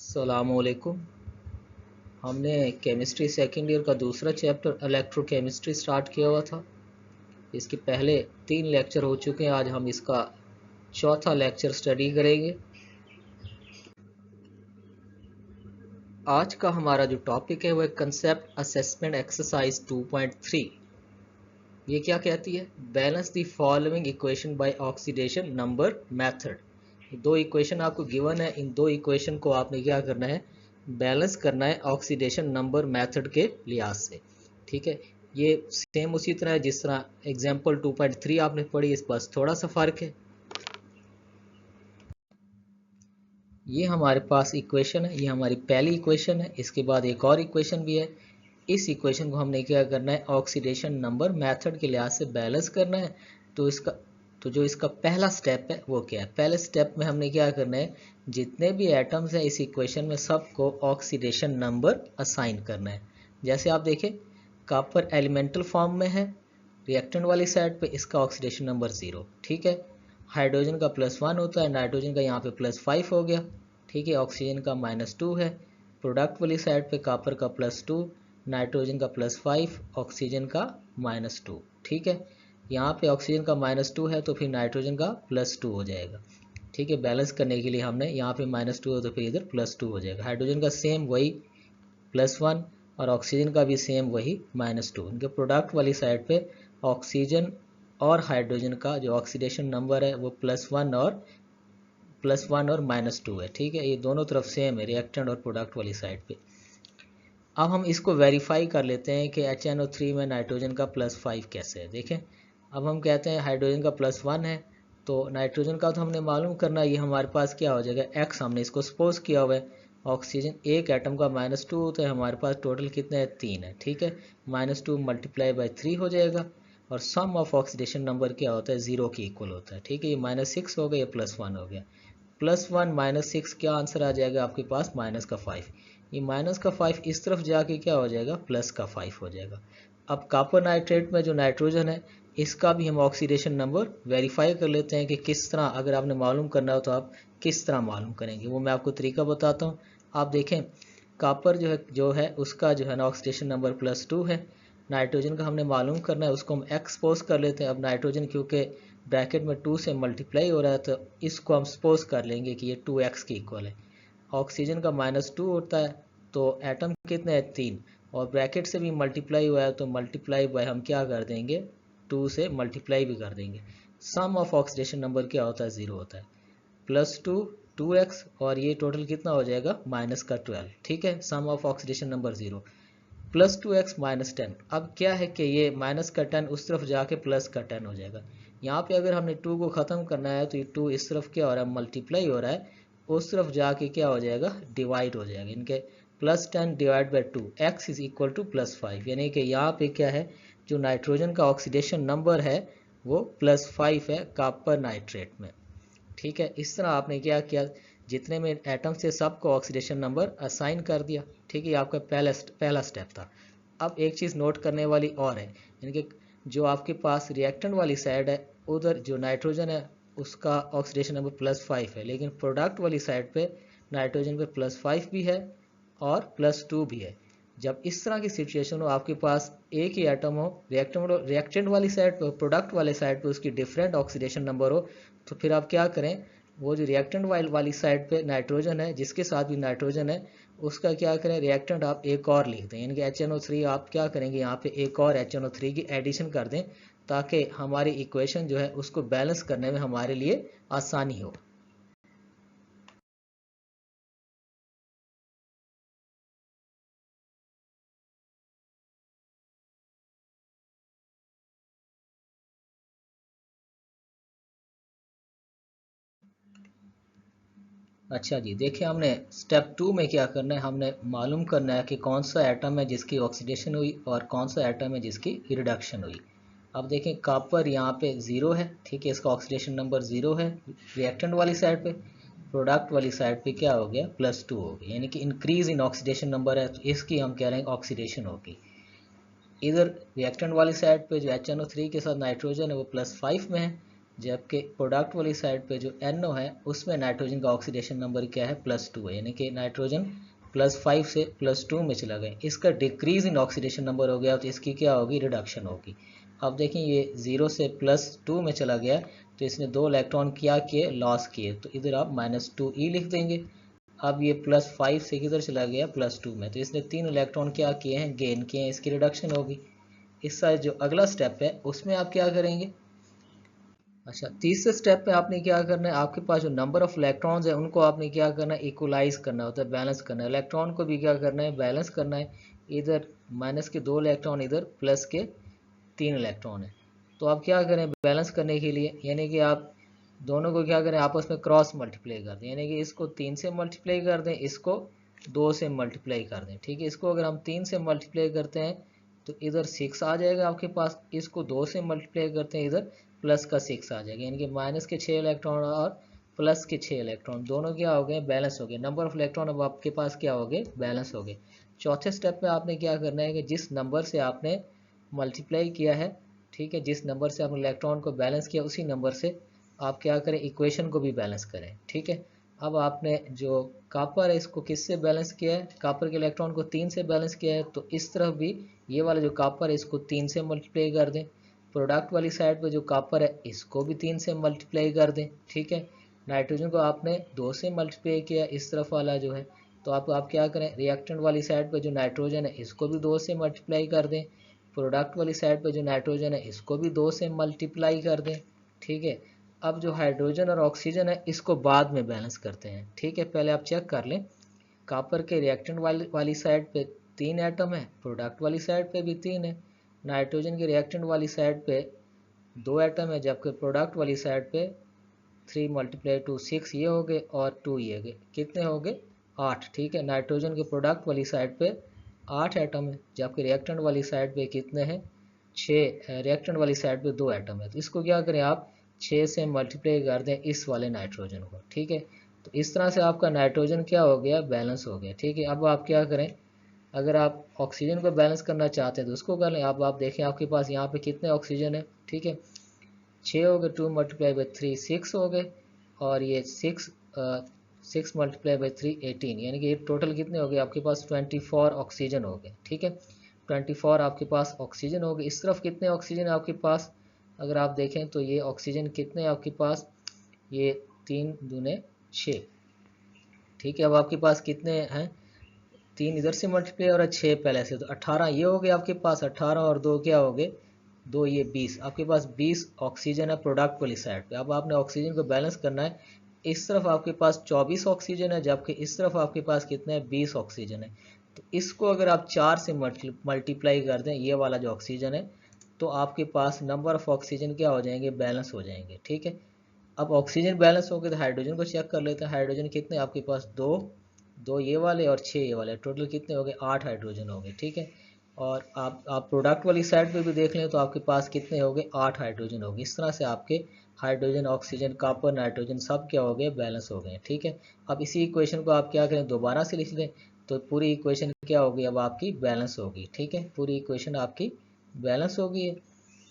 अस्सलामुअलैकुम। हमने chemistry second year का दूसरा चैप्टर इलेक्ट्रोकेमिस्ट्री स्टार्ट किया हुआ था। इसके पहले 3 लेक्चर हो चुके हैं। आज हम इसका चौथा लेक्चर स्टडी करेंगे। आज का हमारा जो टॉपिक है वह कंसेप्ट असेसमेंट एक्सरसाइज 2.3। ये क्या कहती है? Balance the following equation by oxidation number method. 2 equation आपको गिवन है। इन 2 इक्वेशन को आपने क्या करना है? बैलेंस करना है ऑक्सीडेशन नंबर मेथड के लिहाज से। ठीक है, ये सेम उसी तरह है जिस तरह एग्जाम्पल 2.3 आपने पढ़ी, इस बस थोड़ा सा फर्क है। ये हमारे पास इक्वेशन है, ये हमारी पहली इक्वेशन है। इसके बाद एक और इक्वेशन भी है। इस इक्वेशन को हमने क्या करना है? ऑक्सीडेशन नंबर मेथड के लिहाज से बैलेंस करना है। तो जो इसका पहला स्टेप है वो क्या है? पहले स्टेप में हमने क्या करना है? जितने भी एटम्स हैं इस इक्वेशन में सबको ऑक्सीडेशन नंबर असाइन करना है। जैसे आप देखें, कॉपर एलिमेंटल फॉर्म में है, रिएक्टेंट वाली साइड पे इसका ऑक्सीडेशन नंबर 0। ठीक है, हाइड्रोजन का +1 होता है, नाइट्रोजन का यहाँ पे +5 हो गया। ठीक है, ऑक्सीजन का -2 है। प्रोडक्ट वाली साइड पे कॉपर का +2, नाइट्रोजन का +5, ऑक्सीजन का -2। ठीक है, यहाँ पे ऑक्सीजन का -2 है तो फिर नाइट्रोजन का +2 हो जाएगा। ठीक है, बैलेंस करने के लिए हमने यहाँ पे -2 हो तो फिर इधर +2 हो जाएगा। हाइड्रोजन का सेम वही +1 और ऑक्सीजन का भी सेम वही -2। इनके प्रोडक्ट वाली साइड पे ऑक्सीजन और हाइड्रोजन का जो ऑक्सीडेशन नंबर है वो +1 और -2 है। ठीक है, ये दोनों तरफ सेम है, रिएक्टेंट और प्रोडक्ट वाली साइड पे। अब हम इसको वेरीफाई कर लेते हैं कि HNO3 में नाइट्रोजन का +5 कैसे है। देखें, अब हम कहते हैं हाइड्रोजन का +1 है तो नाइट्रोजन का तो हमने मालूम करना है। ये हमारे पास क्या हो जाएगा? x हमने इसको सपोज किया हुआ है। ऑक्सीजन एक एटम का -2 होता है, हमारे पास टोटल कितने हैं? 3 है। ठीक है, -2 × 3 हो जाएगा और सम ऑफ ऑक्सीडेशन नंबर क्या होता है? 0 के इक्वल होता है। ठीक है, ये -6 हो गया, ये +1 हो गया। +1 -6 क्या आंसर आ जाएगा आपके पास? -5। ये -5 इस तरफ जाके क्या हो जाएगा? +5 हो जाएगा। अब कॉपर नाइट्रेट में जो नाइट्रोजन है इसका भी हम ऑक्सीडेशन नंबर वेरीफाई कर लेते हैं कि किस तरह, अगर आपने मालूम करना हो तो आप किस तरह मालूम करेंगे, वो मैं आपको तरीका बताता हूँ। आप देखें, कॉपर जो है उसका जो है ना ऑक्सीडेशन नंबर +2 है। नाइट्रोजन का हमने मालूम करना है, उसको हम एक्सपोज कर लेते हैं। अब नाइट्रोजन क्योंकि ब्रैकेट में 2 से मल्टीप्लाई हो रहा है तो इसको हम सपोज कर लेंगे कि ये 2x के इक्वल है। ऑक्सीजन का -2 होता है तो एटम कितने हैं? 3, और ब्रैकेट से भी मल्टीप्लाई हुआ है तो मल्टीप्लाई बाय हम क्या कर देंगे? 2 से मल्टीप्लाई भी कर देंगे। सम ऑफ ऑक्सीडेशन नंबर क्या होता है? 0 होता है। +2 2x और ये टोटल कितना हो जाएगा? -12। ठीक है, सम ऑफ ऑक्सीडेशन नंबर 0 +2x -10। अब क्या है कि ये -10 उस तरफ जाके +10 हो जाएगा। यहाँ पे अगर हमने 2 को ख़त्म करना है तो ये 2 इस तरफ क्या हो रहा है? मल्टीप्लाई हो रहा है, उस तरफ जाके क्या हो जाएगा? डिवाइड हो जाएगा। इनके +10 / 2 x = +5, यानी कि यहाँ पे क्या है? जो नाइट्रोजन का ऑक्सीडेशन नंबर है वो +5 है कॉपर नाइट्रेट में। ठीक है, इस तरह आपने क्या किया? जितने में एटम से सबको ऑक्सीडेशन नंबर असाइन कर दिया। ठीक है, आपका पहला स्टेप था। अब एक चीज़ नोट करने वाली और है, यानी कि जो आपके पास रिएक्टेंट वाली साइड है उधर जो नाइट्रोजन है उसका ऑक्सीडेशन नंबर +5 है, लेकिन प्रोडक्ट वाली साइड पे नाइट्रोजन पे +5 भी है और +2 भी है। जब इस तरह की सिचुएशन हो, आपके पास एक ही एटम हो, रिएक्टेंट वाली साइड पे, प्रोडक्ट वाले साइड पे उसकी डिफरेंट ऑक्सीडेशन नंबर हो, तो फिर आप क्या करें? वो जो रिएक्टेंट वाली साइड पे नाइट्रोजन है, जिसके साथ भी नाइट्रोजन है, उसका क्या करें? रिएक्टेंट आप एक और लिख दें, यानी कि HNO3 आप क्या करेंगे? यहाँ पे एक और HNO3 की एडिशन कर दें ताकि हमारी इक्वेशन जो है उसको बैलेंस करने में हमारे लिए आसानी हो। अच्छा जी, देखिए हमने स्टेप 2 में क्या करना है? हमने मालूम करना है कि कौन सा एटम है जिसकी ऑक्सीडेशन हुई और कौन सा एटम है जिसकी रिडक्शन हुई। अब देखें, कॉपर यहाँ पे 0 है। ठीक है, इसका ऑक्सीडेशन नंबर 0 है रिएक्टेंट वाली साइड पे। प्रोडक्ट वाली साइड पे क्या हो गया? +2 हो गया, यानी कि इंक्रीज इन ऑक्सीडेशन नंबर है तो इसकी हम कह रहे हैं ऑक्सीडेशन होगी। इधर रिएक्टेंट वाली साइड पे जो HNO3 के साथ नाइट्रोजन है वो +5 में है जबकि प्रोडक्ट वाली साइड पे जो NO है उसमें नाइट्रोजन का ऑक्सीडेशन नंबर क्या है +2 है, यानी कि नाइट्रोजन +5 से +2 में चला गया, इसका डिक्रीज इन ऑक्सीडेशन नंबर हो गया, तो इसकी क्या होगी रिडक्शन होगी। अब देखिए ये 0 से +2 में चला गया, तो इसने 2 इलेक्ट्रॉन क्या किए लॉस किए, तो इधर आप -2e लिख देंगे। अब ये +5 से किधर चला गया +2 में, तो इसने 3 इलेक्ट्रॉन क्या किए हैं गेन किए हैं, इसकी रिडक्शन होगी। इसका जो अगला स्टेप है उसमें आप क्या करेंगे, अच्छा तीसरे स्टेप पे आपने क्या करना है, आपके पास जो नंबर ऑफ इलेक्ट्रॉन्स है उनको आपने क्या करना है इक्वलाइज करना होता है, बैलेंस करना है, इलेक्ट्रॉन को भी क्या करना है बैलेंस करना है, इधर माइनस के 2 इलेक्ट्रॉन इधर प्लस के 3 इलेक्ट्रॉन है। तो आप क्या करें बैलेंस करने के लिए, यानी कि आप दोनों को क्या करें आपस में क्रॉस मल्टीप्लाई कर दें, यानी कि इसको 3 से मल्टीप्लाई कर दें, इसको 2 से मल्टीप्लाई कर दें, ठीक है। इसको अगर हम 3 से मल्टीप्लाई करते हैं तो इधर 6 आ जाएगा आपके पास, इसको 2 से मल्टीप्लाई करते हैं इधर प्लस का 6 आ जाएगा, यानी कि माइनस के 6 इलेक्ट्रॉन और प्लस के 6 इलेक्ट्रॉन दोनों क्या हो गए बैलेंस हो गए, नंबर ऑफ इलेक्ट्रॉन अब आपके पास क्या हो गए बैलेंस हो गए। चौथे स्टेप में आपने क्या करना है कि जिस नंबर से आपने मल्टीप्लाई किया है, ठीक है, जिस नंबर से आपने इलेक्ट्रॉन को बैलेंस किया उसी नंबर से आप क्या करें इक्वेशन को भी बैलेंस करें, ठीक है। अब आपने जो कॉपर है इसको किससे बैलेंस किया है, कॉपर के इलेक्ट्रॉन को 3 से बैलेंस किया है, तो इस तरफ भी ये वाला जो कॉपर है इसको 3 से मल्टीप्लाई कर दें, प्रोडक्ट वाली साइड पे जो कॉपर है इसको भी 3 से मल्टीप्लाई कर दें, ठीक है। नाइट्रोजन को आपने 2 से मल्टीप्लाई किया इस तरफ वाला जो है, तो आप क्या करें रिएक्टेंट वाली साइड पे जो नाइट्रोजन है इसको भी 2 से मल्टीप्लाई कर दें, प्रोडक्ट वाली साइड पे जो नाइट्रोजन है इसको भी 2 से मल्टीप्लाई कर दें, ठीक है। अब जो हाइड्रोजन और ऑक्सीजन है इसको बाद में बैलेंस करते हैं, ठीक है। पहले आप चेक कर लें, कॉपर के रिएक्टेंट वाली साइड पे 3 एटम है, प्रोडक्ट वाली साइड पे भी 3 है, नाइट्रोजन के रिएक्टेंट वाली साइड पे 2 एटम है, जबकि प्रोडक्ट वाली साइड पे 3 × 2 6 ये हो गए और 2 ये गए, कितने हो गए 8, ठीक है। नाइट्रोजन के प्रोडक्ट वाली साइड पे 8 एटम है, जबकि रिएक्टेंट वाली साइड पे कितने हैं 6, रिएक्टेंट वाली साइड पे 2 एटम है, तो इसको क्या करें आप 6 से मल्टीप्लाई कर दें इस वाले नाइट्रोजन को, ठीक है। तो इस तरह से आपका नाइट्रोजन क्या हो गया बैलेंस हो गया, ठीक है। अब आप क्या करें, अगर आप ऑक्सीजन को बैलेंस करना चाहते हैं तो उसको कर लें। अब आप देखें आपके पास यहाँ पे कितने ऑक्सीजन है, ठीक है, 6 हो गए, 2 × 3 6 हो गए, और ये 6 × 3 18, यानी कि ये टोटल कितने हो गए आपके पास 24 ऑक्सीजन हो गए, ठीक है। 24 आपके पास ऑक्सीजन हो गए। इस तरफ कितने ऑक्सीजन है आपके पास, अगर आप देखें तो ये ऑक्सीजन कितने आपके पास, ये 3 दूने 6, ठीक है। अब आपके पास कितने हैं 3 इधर से मल्टीप्लाई और 6 पहले से, तो 18 ये हो गए आपके पास, 18 और 2 क्या हो गए 2 ये 20, आपके पास 20 ऑक्सीजन है प्रोडक्ट वाली साइड पे। अब आपने ऑक्सीजन को बैलेंस करना है, इस तरफ आपके पास 24 ऑक्सीजन है, जबकि इस तरफ आपके पास कितने हैं 20 ऑक्सीजन है। तो इसको अगर आप 4 से मल्टीप्लाई कर दें ये वाला जो ऑक्सीजन है, तो आपके पास नंबर ऑफ ऑक्सीजन क्या हो जाएंगे बैलेंस हो जाएंगे, ठीक है। अब ऑक्सीजन बैलेंस हो गए तो हाइड्रोजन को चेक कर लेते हैं, हाइड्रोजन कितने आपके पास 2 ये वाले और 6 ये वाले, टोटल कितने हो गए 8 हाइड्रोजन हो गए, ठीक है। और आप प्रोडक्ट वाली साइड पे भी देख लें तो आपके पास कितने हो गए 8 हाइड्रोजन हो गए। इस तरह से आपके हाइड्रोजन ऑक्सीजन कॉपर नाइट्रोजन सब क्या हो गए बैलेंस हो गए, ठीक है। अब इसी इक्वेशन को आप क्या करें दोबारा से लिख लें, तो पूरी इक्वेशन क्या होगी अब आपकी बैलेंस होगी, ठीक है, पूरी इक्वेशन आपकी बैलेंस होगी।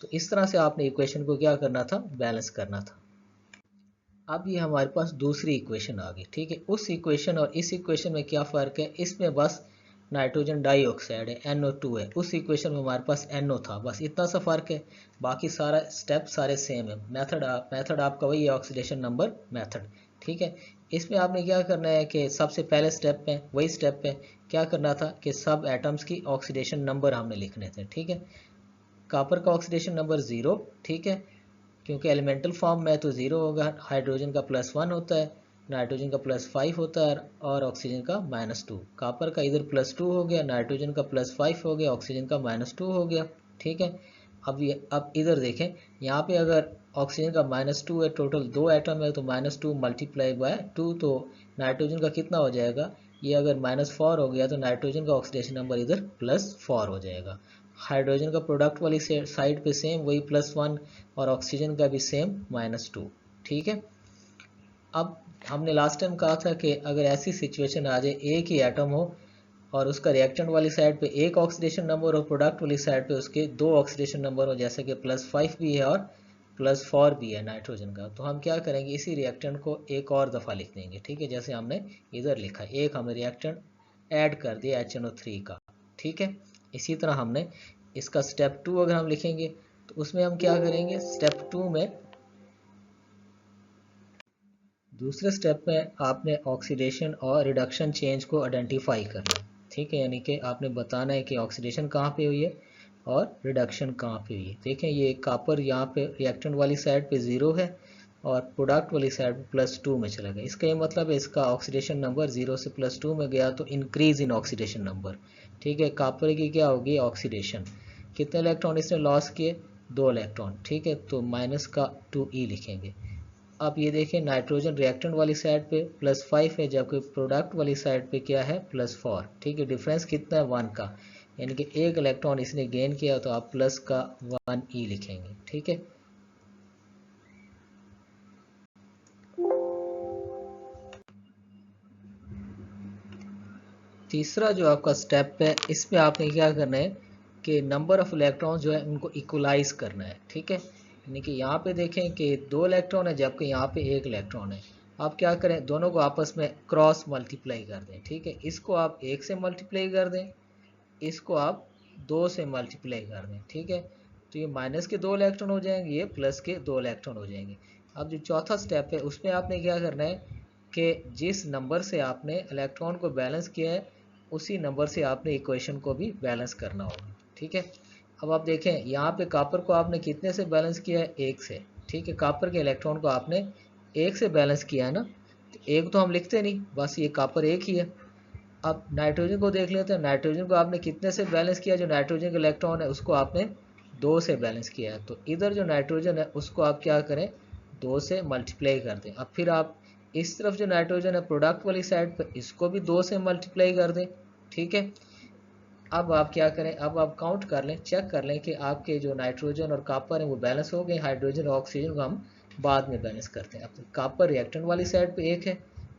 तो इस तरह से आपने इक्वेशन को क्या करना था बैलेंस करना था। अब ये हमारे पास दूसरी इक्वेशन आ गई, ठीक है। उस इक्वेशन और इस इक्वेशन में क्या फ़र्क है, इसमें बस नाइट्रोजन डाइऑक्साइड है NO2 है, उस इक्वेशन में हमारे पास NO था, बस इतना सा फ़र्क है, बाकी सारा स्टेप सारे सेम है। मेथड आपका वही है ऑक्सीडेशन नंबर मेथड, ठीक है। इसमें आपने क्या करना है कि सबसे पहले स्टेप में वही स्टेप पे क्या करना था कि सब एटम्स की ऑक्सीडेशन नंबर हमने लिखने थे, ठीक है। कॉपर का ऑक्सीडेशन नंबर 0, ठीक है, क्योंकि एलिमेंटल फॉर्म में तो 0 होगा, हाइड्रोजन का +1 होता है, नाइट्रोजन का +5 होता है और ऑक्सीजन का -2। कॉपर का इधर +2 हो गया, नाइट्रोजन का +5 हो गया, ऑक्सीजन का -2 हो गया, ठीक है। अब इधर देखें, यहाँ पे अगर ऑक्सीजन का -2 है, टोटल 2 एटम है, तो -2 × 2 तो नाइट्रोजन का कितना हो जाएगा, ये अगर -4 हो गया तो नाइट्रोजन का ऑक्सीडेशन नंबर इधर +4 हो जाएगा। हाइड्रोजन का प्रोडक्ट वाली साइड पे सेम वही +1 और ऑक्सीजन का भी सेम -2, ठीक है। अब हमने लास्ट टाइम कहा था कि अगर ऐसी सिचुएशन आ जाए एक ही एटम हो और उसका रिएक्टेंट वाली साइड पे एक ऑक्सीडेशन नंबर और प्रोडक्ट वाली साइड पे उसके 2 ऑक्सीडेशन नंबर हो, जैसे कि +5 भी है और +4 भी है नाइट्रोजन का, तो हम क्या करेंगे इसी रिएक्टेंट को एक और दफ़ा लिख देंगे, ठीक है, जैसे हमने इधर लिखा, एक हमने रिएक्टेंट ऐड कर दिया HNO3 का, ठीक है। इसी तरह हमने इसका स्टेप 2 अगर हम लिखेंगे तो उसमें हम क्या करेंगे, स्टेप 2 में दूसरे स्टेप में आपने ऑक्सीडेशन और रिडक्शन चेंज को आइडेंटिफाई करना, ठीक है, यानी कि आपने बताना है कि ऑक्सीडेशन कहाँ पे हुई है और रिडक्शन कहाँ पे हुई है। देखें ये कापर यहाँ पे रिएक्टेंट वाली साइड पे 0 है और प्रोडक्ट वाली साइड पे +2 में चला गया, इसका ये मतलब है इसका ऑक्सीडेशन नंबर 0 से +2 में गया तो इंक्रीज इन ऑक्सीडेशन नंबर, ठीक है। कापर की क्या होगी ऑक्सीडेशन, कितने इलेक्ट्रॉन इसने लॉस किए, 2 इलेक्ट्रॉन, ठीक है, तो माइनस का 2e लिखेंगे। आप ये देखें नाइट्रोजन रिएक्टेंट वाली साइड पे +5 है जबकि प्रोडक्ट वाली साइड पे क्या है +4, ठीक है, डिफरेंस कितना है 1 का, यानी कि एक इलेक्ट्रॉन इसने गेन किया तो आप प्लस का 1e लिखेंगे, ठीक है। तीसरा जो आपका स्टेप है इसमें आपने क्या करना है कि नंबर ऑफ इलेक्ट्रॉन जो है उनको इक्वलाइज करना है, ठीक है, यानी कि यहाँ पे देखें कि 2 इलेक्ट्रॉन है जबकि यहाँ पे 1 इलेक्ट्रॉन है, आप क्या करें दोनों को आपस में क्रॉस मल्टीप्लाई कर दें, ठीक है, इसको आप 1 से मल्टीप्लाई कर दें, इसको आप 2 से मल्टीप्लाई कर दें, ठीक है, तो ये माइनस के 2 इलेक्ट्रॉन हो जाएंगे, ये प्लस के 2 इलेक्ट्रॉन हो जाएंगे। अब जो चौथा स्टेप है उसमें आपने क्या करना है कि जिस नंबर से आपने इलेक्ट्रॉन को बैलेंस किया है उसी नंबर से आपने इक्वेशन को भी बैलेंस करना होगा, ठीक है। अब आप देखें यहाँ पे कापर को आपने कितने से बैलेंस किया है, 1 से, ठीक है, कापर के इलेक्ट्रॉन को आपने 1 से बैलेंस किया है ना, तो 1 तो हम लिखते नहीं, बस ये कापर 1 ही है। अब नाइट्रोजन को देख लेते हैं, नाइट्रोजन को आपने कितने से बैलेंस किया, जो नाइट्रोजन का इलेक्ट्रॉन है उसको आपने 2 से बैलेंस किया है, तो इधर जो नाइट्रोजन है उसको आप क्या करें 2 से मल्टीप्लाई कर दें। अब फिर आप इस तरफ जो नाइट्रोजन है प्रोडक्ट वाली साइड पर इसको भी 2 से मल्टीप्लाई कर दें, ठीक है। अब आप क्या करें, अब आप काउंट कर लें, चेक कर लें कि आपके जो नाइट्रोजन और कापर है वो बैलेंस हो गए, हाइड्रोजन और ऑक्सीजन को हम बाद में बैलेंस करते हैं। अब कापर रिएक्टेंट वाली साइड पे 1 है,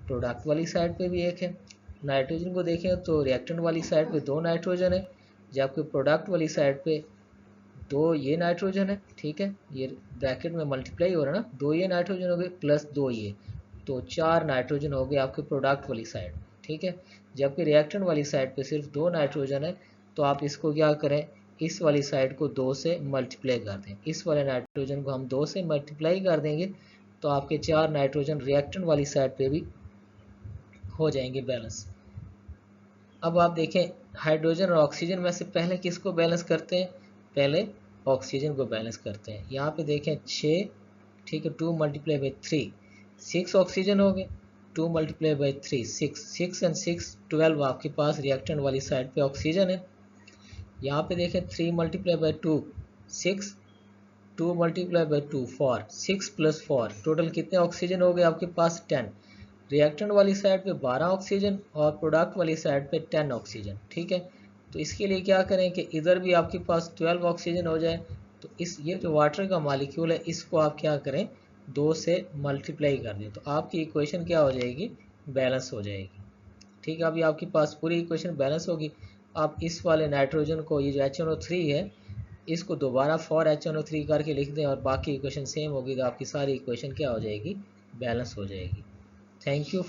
प्रोडक्ट वाली साइड पे भी 1 है, नाइट्रोजन को देखें तो रिएक्टेंट वाली साइड पे 2 नाइट्रोजन है जबकि प्रोडक्ट वाली साइड पे 2 ये नाइट्रोजन है, ठीक है, ये ब्रैकेट में मल्टीप्लाई हो रहा है ना, 2 ये नाइट्रोजन हो गए प्लस 2 ये, तो 4 नाइट्रोजन हो गए आपके प्रोडक्ट वाली साइड, ठीक है, जबकि रिएक्टेंट वाली साइड पे सिर्फ 2 नाइट्रोजन है, तो आप इसको क्या करें इस वाली साइड को 2 से मल्टीप्लाई कर दें, इस वाले नाइट्रोजन को हम 2 से मल्टीप्लाई कर देंगे तो आपके 4 नाइट्रोजन रिएक्टेंट वाली साइड पे भी हो जाएंगे बैलेंस। अब आप देखें हाइड्रोजन और ऑक्सीजन में से पहले किसको बैलेंस करते हैं, पहले ऑक्सीजन को बैलेंस करते हैं। यहाँ पे देखें 6, ठीक है, 2 मल्टीप्लाई बाई 3 6 ऑक्सीजन हो गए, 2 मल्टीप्लाई बाई 3 6 6 एंड 6 12 आपके पास रिएक्टेंट वाली साइड पे ऑक्सीजन है। यहाँ पे देखें 3 multiply by 2 6 2 multiply by 2 4 6 plus 4 total कितने ऑक्सीजन हो गए आपके पास 10, रिएक्टेंट वाली साइड पे 12 ऑक्सीजन और प्रोडक्ट वाली साइड पे 10 ऑक्सीजन, ठीक है। तो इसके लिए क्या करें कि इधर भी आपके पास 12 ऑक्सीजन हो जाए, तो इस ये जो वाटर का मॉलिक्यूल है इसको आप क्या करें 2 से मल्टीप्लाई कर दें, तो आपकी इक्वेशन क्या हो जाएगी बैलेंस हो जाएगी, ठीक है। अभी आपके पास पूरी इक्वेशन बैलेंस होगी। आप इस वाले नाइट्रोजन को ये जो HNO3 है इसको दोबारा फॉर HNO3 करके लिख दें और बाकी इक्वेशन सेम होगी, तो आपकी सारी इक्वेशन क्या हो जाएगी बैलेंस हो जाएगी। Thank you.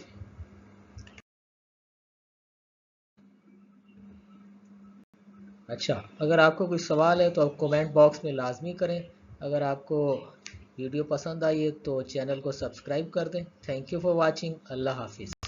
अच्छा, अगर आपको कोई सवाल है तो आप कमेंट बॉक्स में लाजमी करें। अगर आपको वीडियो पसंद आई है तो चैनल को सब्सक्राइब कर दें। Thank you for watching. अल्लाह हाफिज़।